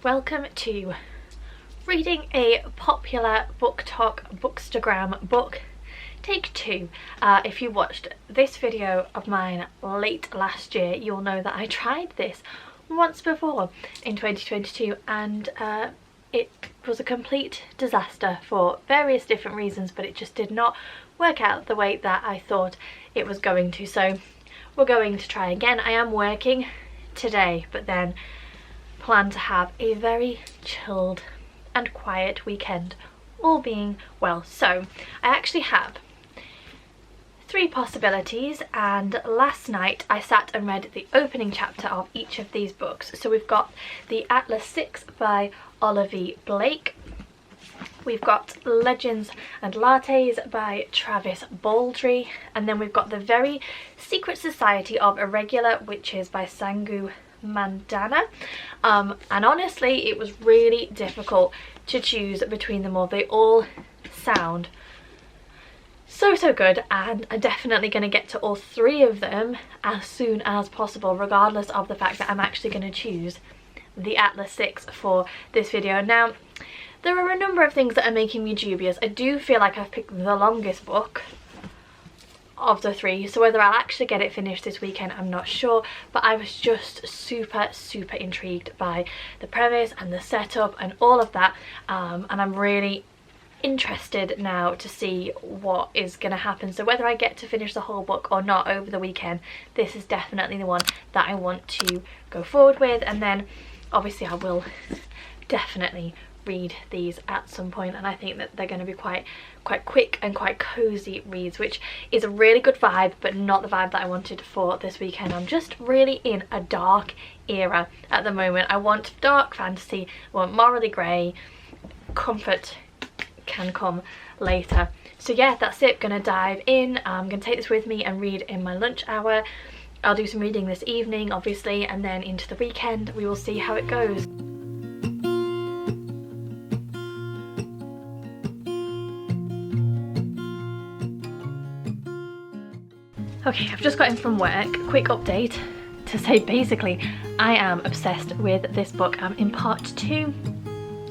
welcome to reading a popular Booktok Bookstagram book, take 2. If you watched this video of mine late last year, you'll know that I tried this once before in 2022 and it was a complete disaster for various different reasons, but it just did not work out the way that I thought it was going to. So we're going to try again. I am working today, but then plan to have a very chilled and quiet weekend, all being well. So I actually have 3 possibilities, and last night I sat and read the opening chapter of each of these books. So we've got the Atlas 6 by Oliver Blake, we've got Legends and Lattes by Travis Baldry, and then we've got The Very Secret Society of Irregular Witches by Sangu Mandana. And honestly, it was really difficult to choose between them all. They all sound so good, and I'm definitely going to get to all 3 of them as soon as possible, regardless of the fact that I'm actually going to choose the Atlas 6 for this video. Now, there are a number of things that are making me dubious. I do feel like I've picked the longest book of the 3, so whether I'll actually get it finished this weekend, I'm not sure, but I was just super intrigued by the premise and the setup and all of that, and I'm really interested now to see what is going to happen. So whether I get to finish the whole book or not over the weekend, this is definitely the one that I want to go forward with, and then obviously I will definitely read these at some point, and I think that they're going to be quite quick and quite cozy reads, which is a really good vibe, but not the vibe that I wanted for this weekend. I'm just really in a dark era at the moment. I want dark fantasy, I want morally grey, comfort can come later. So yeah, that's it. Gonna dive in. I'm gonna take this with me and read in my lunch hour. I'll do some reading this evening obviously, and then into the weekend we will see how it goes. Okay, I've just got in from work. Quick update to say basically I am obsessed with this book. I'm in part 2,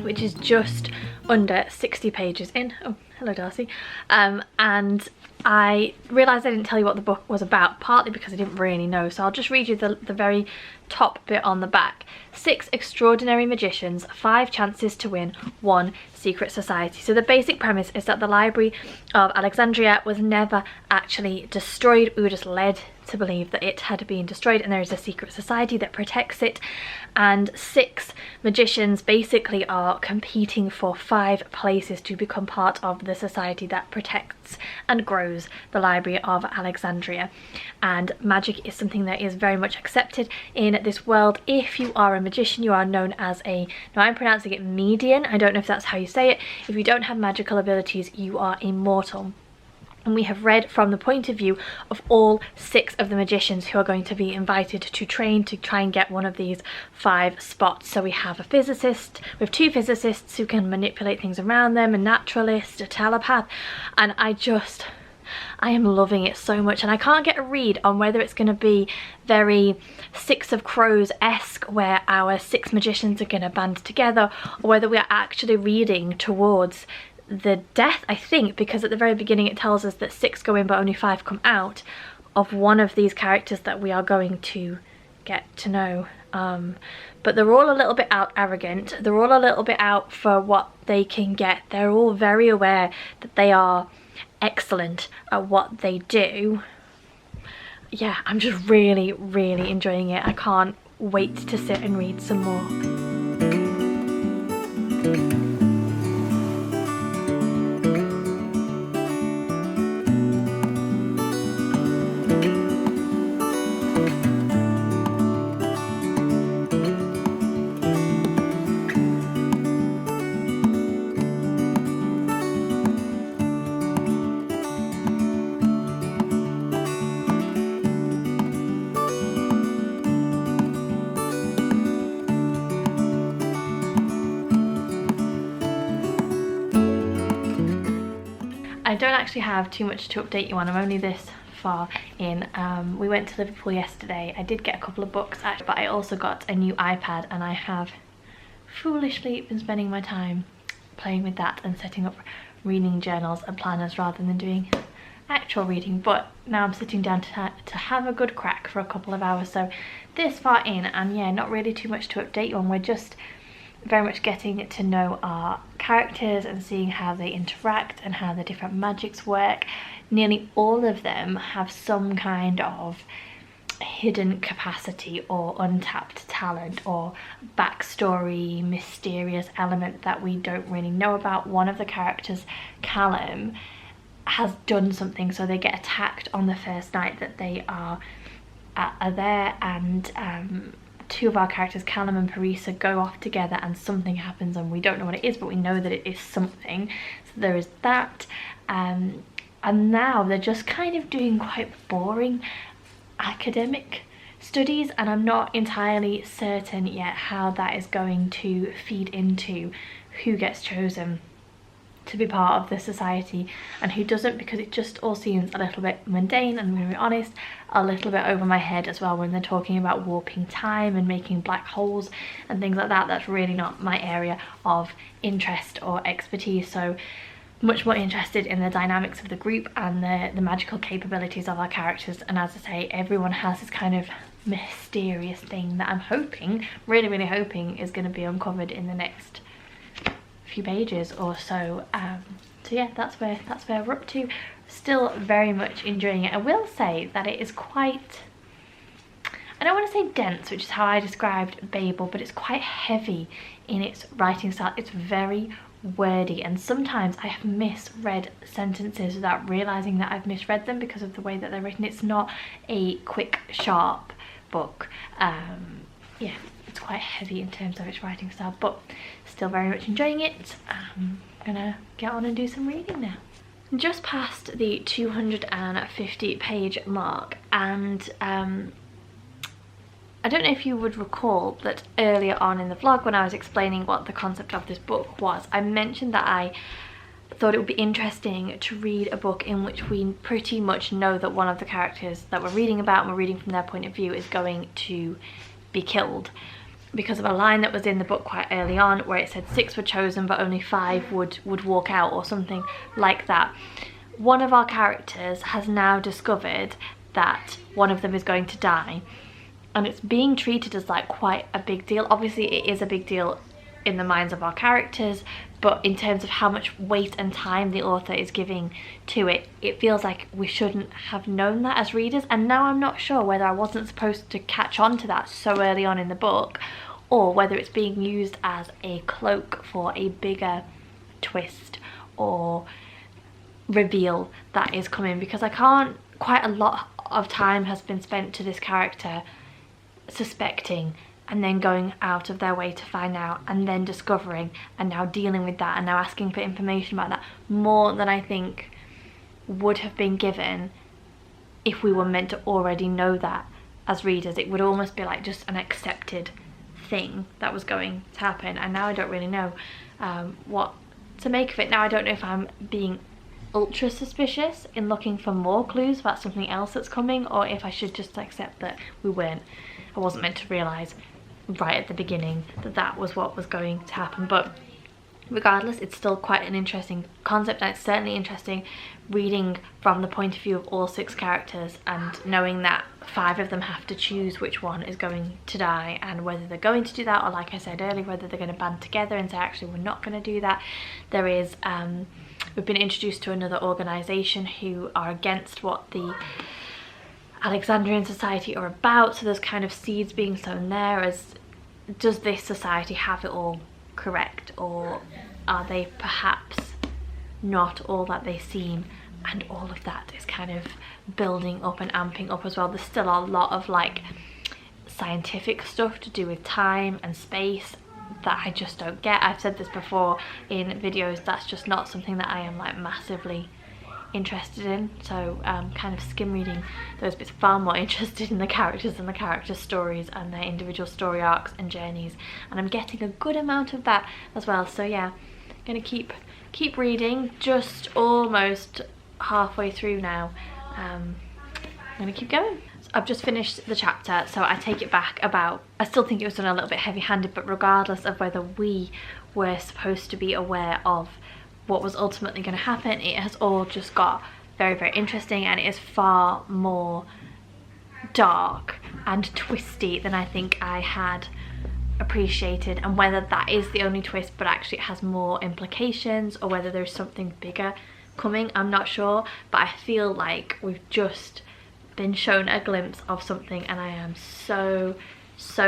which is just under 60 pages in. Oh, hello Darcy. And I realised I didn't tell you what the book was about, partly because I didn't really know, so I'll just read you the very top bit on the back. 6 extraordinary magicians, 5 chances to win, 1 secret society. So the basic premise is that the Library of Alexandria was never actually destroyed. We were just led to believe that it had been destroyed, and there is a secret society that protects it, and 6 magicians basically are competing for 5 places to become part of the society that protects and grows the Library of Alexandria. And magic is something that is very much accepted in this world. If you are a magician, you are known as a, now I'm pronouncing it median, I don't know if that's how you say it. If you don't have magical abilities, you are immortal. And we have read from the point of view of all 6 of the magicians who are going to be invited to train to try and get one of these 5 spots. So we have a physicist, we have 2 physicists who can manipulate things around them, a naturalist, a telepath, and I am loving it so much. And I can't get a read on whether it's going to be very Six of Crows-esque, where our 6 magicians are going to band together, or whether we are actually reading towards the death, I think, because at the very beginning it tells us that 6 go in but only 5 come out, of one of these characters that we are going to get to know. But they're all a little bit out arrogant, they're all a little bit out for what they can get, they're all very aware that they are excellent at what they do. Yeah, I'm just really enjoying it. I can't wait to sit and read some more. I don't actually have too much to update you on. I'm only this far in. We went to Liverpool yesterday. I did get a couple of books, but I also got a new iPad, and I have foolishly been spending my time playing with that and setting up reading journals and planners rather than doing actual reading. But now I'm sitting down to have a good crack for a couple of hours. So this far in, and yeah, not really too much to update you on. We're just very much getting to know our characters and seeing how they interact and how the different magics work. Nearly all of them have some kind of hidden capacity or untapped talent or backstory, mysterious element that we don't really know about. One of the characters, Callum, has done something, so they get attacked on the first night that they are there, and two of our characters, Callum and Parisa, go off together and something happens and we don't know what it is, but we know that it is something. So there is that, and now they're just kind of doing quite boring academic studies, and I'm not entirely certain yet how that is going to feed into who gets chosen to be part of the society and who doesn't, because it just all seems a little bit mundane, and I'm going to be honest, a little bit over my head as well when they're talking about warping time and making black holes and things like that. That's really not my area of interest or expertise, so much more interested in the dynamics of the group and the magical capabilities of our characters. And as I say, everyone has this kind of mysterious thing that I'm hoping, really hoping, is going to be uncovered in the next few pages or so. So yeah, that's where we're up to. Still very much enjoying it. I will say that it is quite, I don't want to say dense, which is how I described Babel, but it's quite heavy in its writing style. It's very wordy, and sometimes I have misread sentences without realizing that I've misread them because of the way that they're written. It's not a quick, sharp book. Yeah, it's quite heavy in terms of its writing style, but still very much enjoying it. I'm gonna get on and do some reading now. Just past the 250 page mark, and I don't know if you would recall that earlier on in the vlog when I was explaining what the concept of this book was, I mentioned that I thought it would be interesting to read a book in which we pretty much know that one of the characters that we're reading about, and we're reading from their point of view, is going to be killed, because of a line that was in the book quite early on where it said 6 were chosen but only 5 would walk out, or something like that. One of our characters has now discovered that one of them is going to die, and it's being treated as like quite a big deal. Obviously it is a big deal in the minds of our characters, but in terms of how much weight and time the author is giving to it, it feels like we shouldn't have known that as readers. And now I'm not sure whether I wasn't supposed to catch on to that so early on in the book, or whether it's being used as a cloak for a bigger twist or reveal that is coming, because I can't, quite a lot of time has been spent to this character suspecting and then going out of their way to find out, and then discovering, and now dealing with that, and now asking for information about that, more than I think would have been given if we were meant to already know that as readers. It would almost be like just an accepted thing that was going to happen, and now I don't really know what to make of it. Now I don't know if I'm being ultra suspicious in looking for more clues about something else that's coming, or if I should just accept that I wasn't meant to realise right at the beginning that that was what was going to happen. But regardless, it's still quite an interesting concept, and it's certainly interesting reading from the point of view of all 6 characters and knowing that 5 of them have to choose which one is going to die, and whether they're going to do that, or like I said earlier, whether they're going to band together and say actually we're not going to do that. There is we've been introduced to another organisation who are against what the Alexandrian society are about, so there's kind of seeds being sown there as, does this society have it all correct, or are they perhaps not all that they seem? And all of that is kind of building up and amping up as well. There's still a lot of like scientific stuff to do with time and space that I just don't get. I've said this before in videos, that's just not something that I am like massively interested in, so kind of skim reading those bits, far more interested in the characters and the character stories and their individual story arcs and journeys, and I'm getting a good amount of that as well. So yeah, gonna keep reading, just almost halfway through now. I'm gonna keep going. So I've just finished the chapter, so I take it back about, I still think it was done a little bit heavy-handed, but regardless of whether we were supposed to be aware of what was ultimately going to happen, it has all just got very, very interesting, and it is far more dark and twisty than I think I had appreciated. And whether that is the only twist, but actually it has more implications, or whether there's something bigger coming, I'm not sure, but I feel like we've just been shown a glimpse of something, and I am so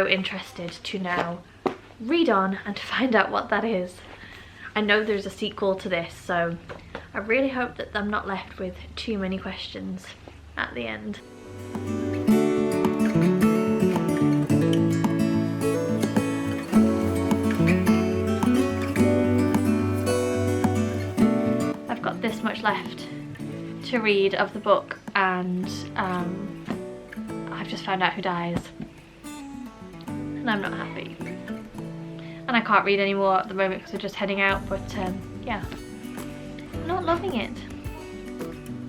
interested to now read on and to find out what that is. I know there's a sequel to this, so I really hope that I'm not left with too many questions at the end. I've got this much left to read of the book, and I've just found out who dies, and I'm not happy, and I can't read anymore at the moment because we're just heading out, but yeah, not loving it.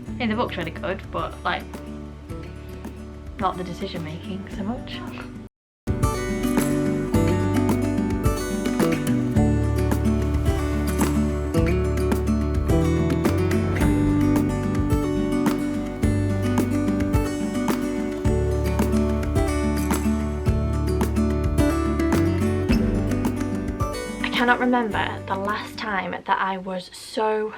I mean, the book's really good, but like, not the decision making so much. I cannot remember the last time that I was so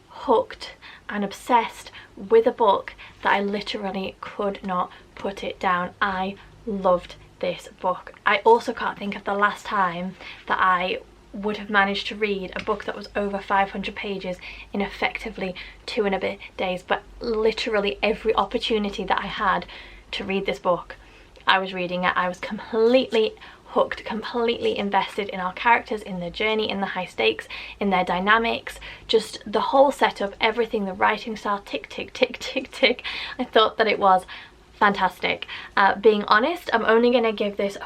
hooked and obsessed with a book that I literally could not put it down. I loved this book. I also can't think of the last time that I would have managed to read a book that was over 500 pages in effectively 2 and a bit days, but literally every opportunity that I had to read this book, I was reading it. I was completely hooked, completely invested in our characters, in their journey, in the high stakes, in their dynamics, just the whole setup, everything, the writing style, tick, tick, tick, tick, tick. I thought that it was fantastic. Being honest, I'm only going to give this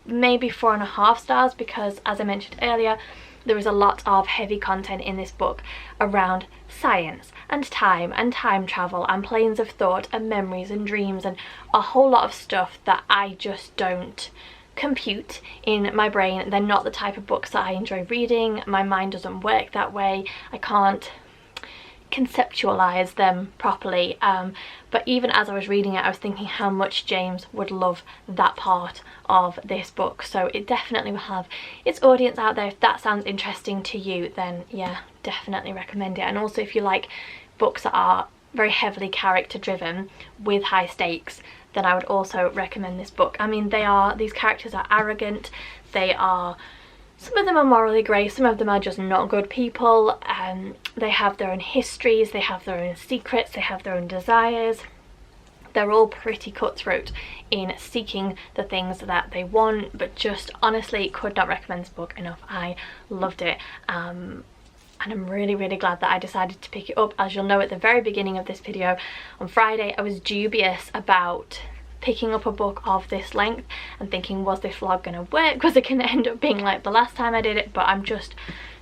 maybe 4.5 stars because, as I mentioned earlier, there is a lot of heavy content in this book around science and time travel and planes of thought and memories and dreams and a whole lot of stuff that I just don't compute in my brain. They're not the type of books that I enjoy reading. My mind doesn't work that way. I can't conceptualize them properly, but even as I was reading it, I was thinking how much James would love that part of this book, so it definitely will have its audience out there. If that sounds interesting to you, then yeah, definitely recommend it. And also, if you like books that are very heavily character driven with high stakes, then I would also recommend this book. I mean, these characters are arrogant, some of them are morally grey, some of them are just not good people, they have their own histories, they have their own secrets, they have their own desires. They're all pretty cutthroat in seeking the things that they want, but just honestly could not recommend this book enough. I loved it, and I'm really glad that I decided to pick it up. As you'll know, at the very beginning of this video on Friday, I was dubious about picking up a book of this length and thinking, was this vlog gonna work? Was it gonna end up being like the last time I did it? But I'm just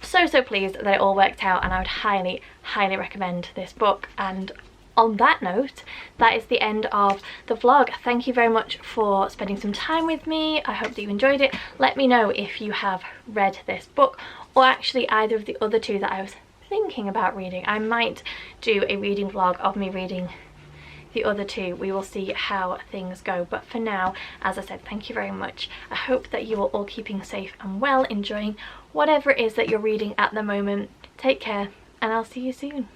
so pleased that it all worked out, and I would highly recommend this book. And on that note, that is the end of the vlog. Thank you very much for spending some time with me. I hope that you enjoyed it. Let me know if you have read this book, or actually either of the other two that I was thinking about reading. I might do a reading vlog of me reading the other two. We will see how things go, but for now, as I said, thank you very much. I hope that you are all keeping safe and well, enjoying whatever it is that you're reading at the moment. Take care, and I'll see you soon.